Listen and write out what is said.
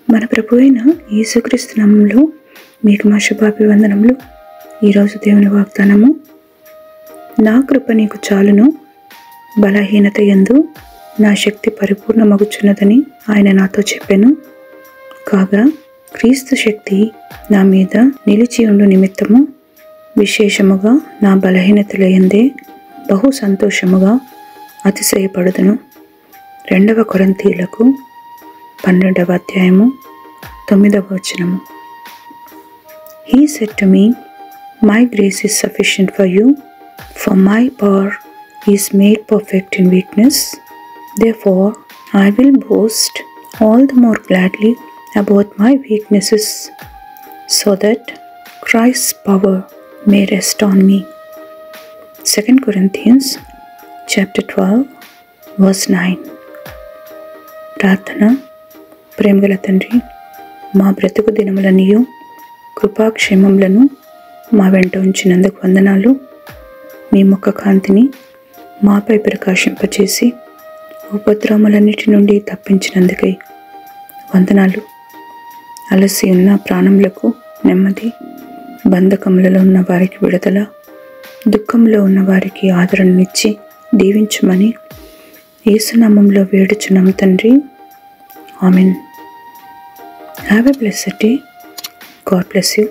మన ప్రభు అయిన యేసుక్రీస్తు నామములో మీకు మా శుభాభివందనములు. ఈరోజు దేవుని వాగ్దానము, నా కృప నీకు చాలును, బలహీనత యందు నా శక్తి పరిపూర్ణమగుచున్నదని ఆయన నాతో చెప్పెను. కాగా క్రీస్తు శక్తి నా మీద నిలిచి ఉండు నిమిత్తము విశేషముగా నా బలహీనతల యందే బహు సంతోషముగా అతిశయపడుదును. 2 కొరింథీయులకు 12వ అధ్యాయము 9వ వచనము. He said to me, My grace is sufficient for you, for my power is made perfect in weakness. Therefore, I will boast all the more gladly about my weaknesses, so that Christ's power may rest on me. 2 Corinthians chapter 12 verse 9. ప్రార్థన. ప్రేమగల తండ్రి, మా బ్రతుకు దినములనియు కృపాక్షేమములను మా వెంట ఉంచినందుకు వందనాలు. మీ ముఖ కాంతిని మాపై ప్రకాశింపచేసి ఉపద్రవములన్నిటి నుండి తప్పించినందుకై వందనాలు. అలసి ఉన్న ప్రాణములకు నెమ్మది, బంధకములలో ఉన్న వారికి విడుదల, దుఃఖంలో ఉన్న వారికి ఆదరణనిచ్చి దీవించమని యేసునామములో వేడుచున్నాము తండ్రి. Amen. Have a blessed day. God bless you.